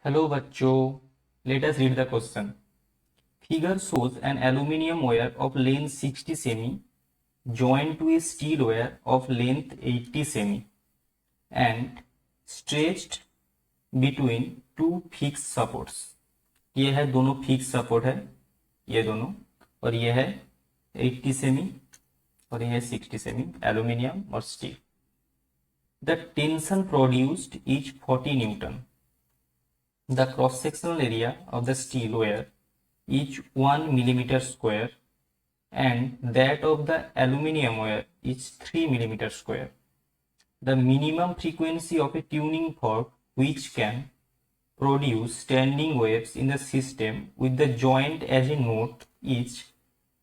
Hello बच्चों, let us read the question. Figure shows an aluminium wire of length 60 semi joined to a steel wire of length 80 semi and stretched between two fixed supports. ये है दोनों fix support है, ये दोनों, और ये है 80 सेमी और ये है 60 सेमी एल्यूमिनियम और steel. The tension produced is 40 Newton. The cross-sectional area of the steel wire is 1 millimeter square and that of the aluminium wire is 3 millimeter square. The minimum frequency of a tuning fork which can produce standing waves in the system with the joint as a note is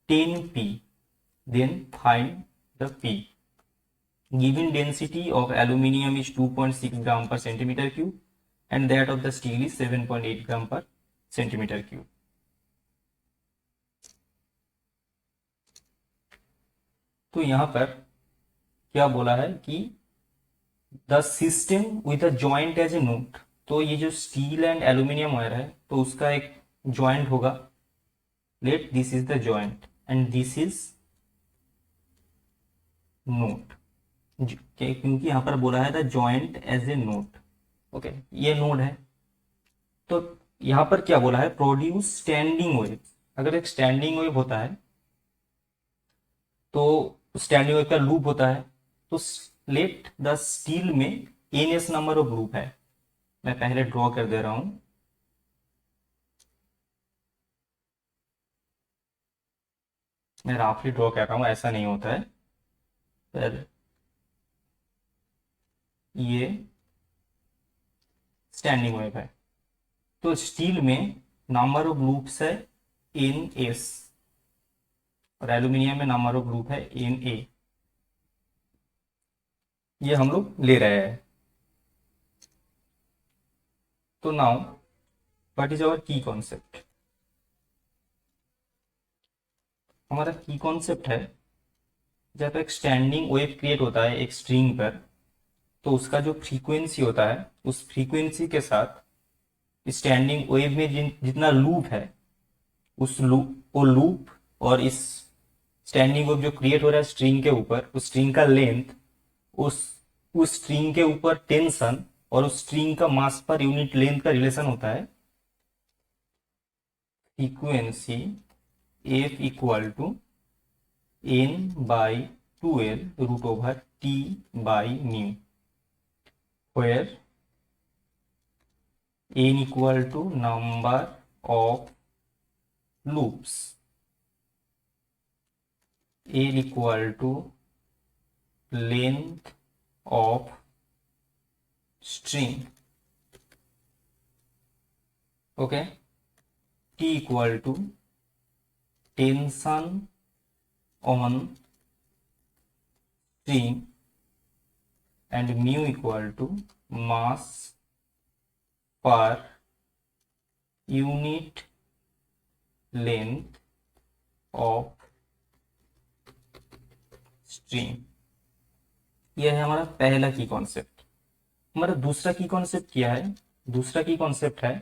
10p. Then find the p. Given density of aluminium is 2.6 gram per centimeter cube and that of the steel is 7.8 gram per centimeter cube. तो यहां पर क्या बोला है कि the system with a joint as a node. तो ये जो स्टील एंड एल्यूमिनियम वायर है तो उसका एक जॉइंट होगा. Let this is the joint and this is node, क्योंकि यहां पर बोला है the joint as a node. Okay, ये नोड है. तो यहां पर क्या बोला है, प्रोड्यूस स्टैंडिंग वेव. अगर एक स्टैंडिंग वेव होता है तो स्टैंडिंग वेव का लूप होता है. तो लेट द स्टील में एनएस नंबर ऑफ लूप है. मैं पहले ड्रॉ कर दे रहा हूं. मैं राफली ड्रॉ कर रहा हूं, ऐसा नहीं होता है. फिर ये स्टैंडिंग वेव है. तो स्टील में नंबर ऑफ लूप्स है एन एस और एल्यूमिनियम में नंबर ऑफ लूप है एन ए. ये हम लोग ले रहे हैं. तो नाउ व्हाट इज आवर की कॉन्सेप्ट. हमारा की कॉन्सेप्ट है जब एक स्टैंडिंग वेव क्रिएट होता है एक स्ट्रिंग पर, तो उसका जो फ्रीक्वेंसी होता है उस फ्रीक्वेंसी के साथ स्टैंडिंग वेव में जितना लूप है उस वो लूप और इस स्टैंडिंग वेव जो क्रिएट हो रहा है स्ट्रिंग के ऊपर, उस स्ट्रिंग का लेंथ, उस स्ट्रिंग के ऊपर टेंशन और उस स्ट्रिंग का मास पर यूनिट लेंथ का रिलेशन होता है frequency F equal to N by 2l root over T by nu, where n equal to number of loops, l equal to length of string, okay, t equal to tension on string and mu equal to mass per unit length of string. यह है हमारा पहला की concept. हमारा दूसरा की concept क्या है. दूसरा की कॉन्सेप्ट है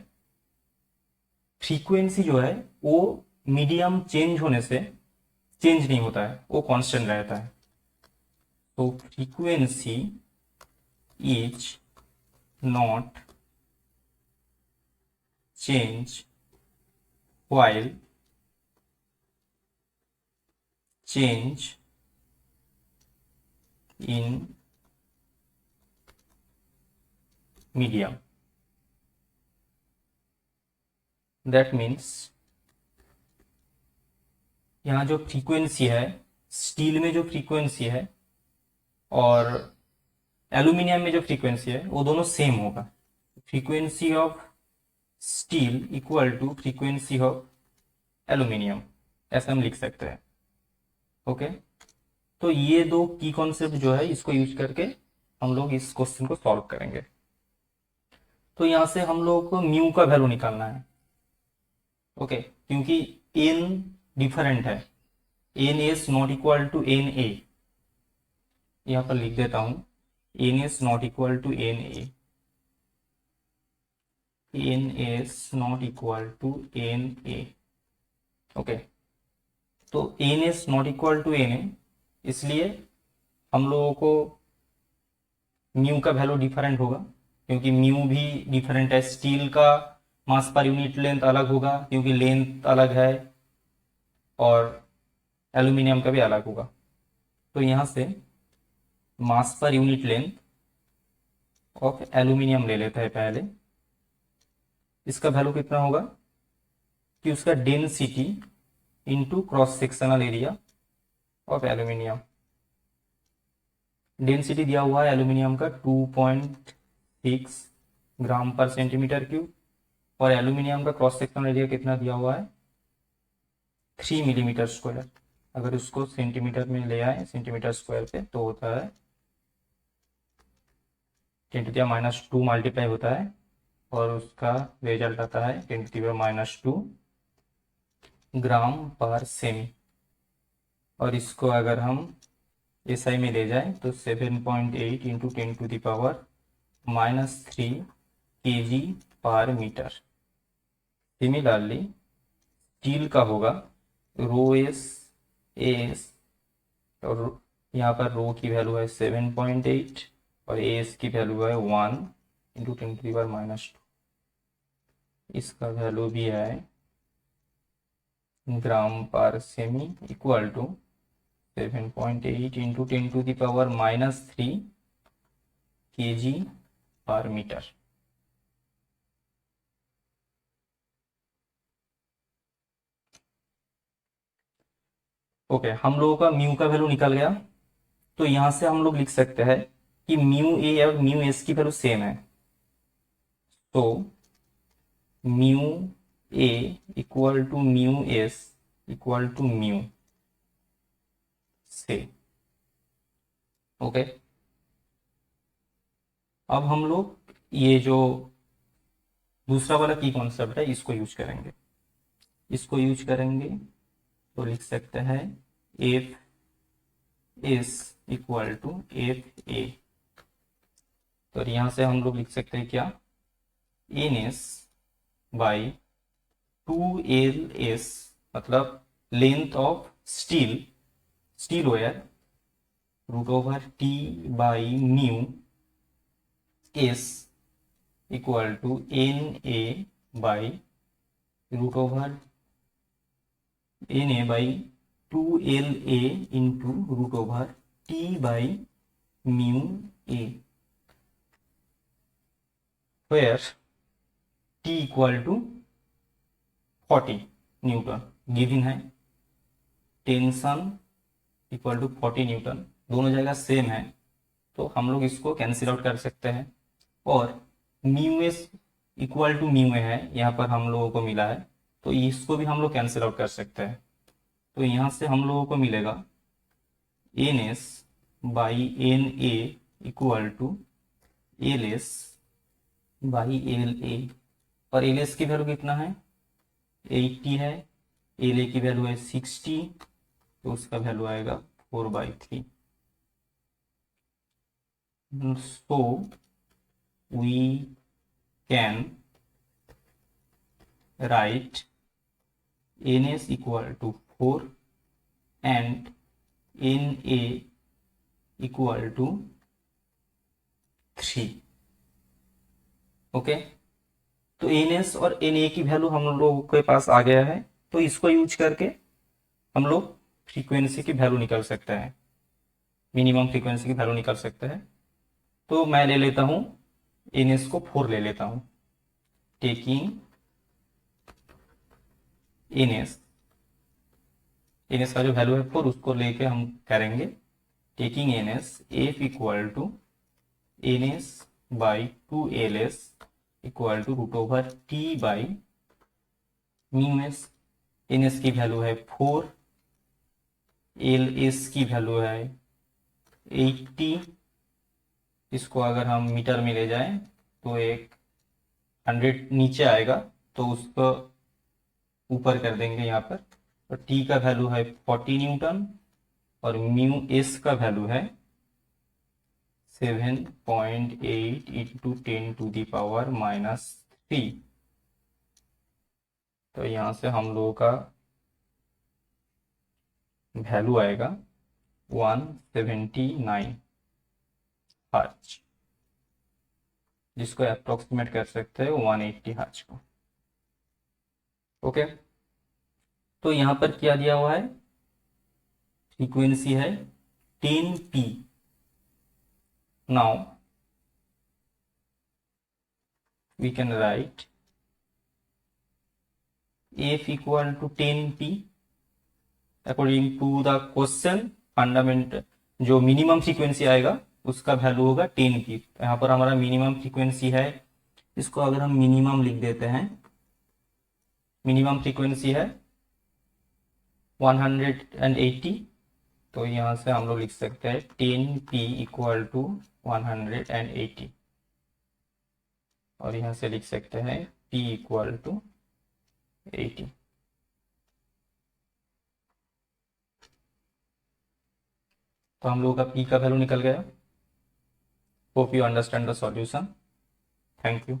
फ्रीक्वेंसी जो है वो मीडियम चेंज होने से चेंज नहीं होता है, वो कांस्टेंट रहता है. तो frequency is not change while change in medium. That means यहाँ जो फ्रीक्वेंसी है स्टील में जो फ्रीक्वेंसी है और एल्यूमिनियम में जो फ्रीक्वेंसी है वो दोनों सेम होगा. Frequency of steel equal to frequency of aluminium, ऐसा हम लिख सकते हैं. ओके, तो ये दो की कॉन्सेप्ट जो है इसको यूज करके हम लोग इस क्वेश्चन को सॉल्व करेंगे. तो यहां से हम लोग को म्यू का वैल्यू निकालना है. ओके, क्योंकि एन डिफरेंट है, N S not equal to N A. यहां पर लिख देता हूं N S not equal to N A. N S not equal to N A. Okay, तो N S not equal to N A, इसलिए हम लोगों को म्यू का वैल्यू डिफरेंट होगा, क्योंकि म्यू भी डिफरेंट है। स्टील का मास पर यूनिट लेंथ अलग होगा क्योंकि लेंथ अलग है, और एल्यूमिनियम का भी अलग होगा। तो यहां से मास per unit length of aluminium ले लेते हैं पहले। इसका वैल्यू कितना होगा कि उसका density into cross sectional area of aluminium. Density दिया हुआ है एल्यूमिनियम का 2.6 ग्राम पर सेंटीमीटर क्यूब, और एल्यूमिनियम का क्रॉस सेक्शनल एरिया कितना दिया हुआ है 3 मिलीमीटर स्क्वायर। अगर उसको सेंटीमीटर में ले आए सेंटीमीटर स्क्वायर पे, तो होता है 10⁻² मल्टीप्लाई होता है, और उसका रिजल्ट आता है 10⁻² ग्राम पर सेमी। और इसको अगर हम एसआई में ले जाए तो 7.8 into 10⁻³ kg per metre. Similarly steel का होगा रो एस एस, और यहाँ पर रो की वैल्यू है 7.8 और एस की वैल्यू है 1 इंटू 10⁻²। इसका वैल्यू भी है ग्राम पर सेमी equal to 7.8 into 10⁻³ kg per metre. Okay, हम लोगों का म्यू का वैल्यू निकल गया। तो यहां से हम लोग लिख सकते हैं कि म्यू ए और म्यू एस की वैल्यू सेम है। तो mu A equal to mu S equal to mu से। ओके, अब हम लोग ये जो दूसरा वाला की कॉन्सेप्ट है इसको यूज करेंगे। तो लिख सकते हैं F S equal to F A. तो यहां से हम लोग लिख सकते हैं क्या, N S by 2 L S, मतलब length of steel wire root over T by mu S equal to N A by root over N A by 2 LA into root over T by mu A, where T equal to 40 newton given है। Tension equal to 40 newton, दोनों जगह same है, तो हम लोग इसको cancel out कर सकते हैं। और mu S equal to mu A है, यहाँ पर हम लोगों को मिला है, तो इसको भी हम लोग कैंसिल आउट कर सकते हैं। तो यहाँ से हम लोगों को मिलेगा N S by N A equal to L S by L A, और एल एस की वैल्यू कितना है 80 है, एल ए की वैल्यू है 60, तो उसका वैल्यू आएगा 4/3। So we can write N S equal to 4 and Na equal to 3। Okay, तो NS और Na की वैल्यू हम लोगों के पास आ गया है, तो इसको यूज करके हम लोग फ्रीक्वेंसी की वैल्यू निकाल सकते हैं, मिनिमम फ्रीक्वेंसी की वैल्यू निकाल सकते हैं। तो मैं ले लेता हूं NS को 4 ले लेता हूं, टेकिंग NS का जो वैल्यू है 4 उसको लेके हम करेंगे taking NS F equal to NS by 2LS equal to root over T by mu S. NS की वैल्यू है 4, LS की वैल्यू है 80। इसको अगर हम मीटर में ले जाएं तो एक 100 नीचे आएगा, तो उसको ऊपर कर देंगे यहाँ पर। तो टी का वैल्यू है 40 न्यूटन और म्यू एस का वैल्यू है 7.8 इंटू 10⁻³ 3। तो यहाँ से हम लोगों का वैल्यू आएगा 179 हर्ट्ज, जिसको अप्रोक्सीमेट कर सकते हैं 180 हर्ट्ज को। ओके, तो यहाँ पर क्या दिया हुआ है, फ्रीक्वेंसी है 10p। Now we can write f equal to 10p according to the question. Fundamental जो मिनिमम फ्रीक्वेंसी आएगा उसका वैल्यू होगा 10p। यहाँ पर हमारा मिनिमम फ्रीक्वेंसी है, इसको अगर हम मिनिमम लिख देते हैं, मिनिमम फ्रीक्वेंसी है 180। तो यहाँ से हम लोग लिख सकते हैं 10p इक्वल टू 180, और यहाँ से लिख सकते हैं p इक्वल टू 80। तो हम लोगों का p का वैल्यू निकल गया। Hope you understand the solution. Thank you.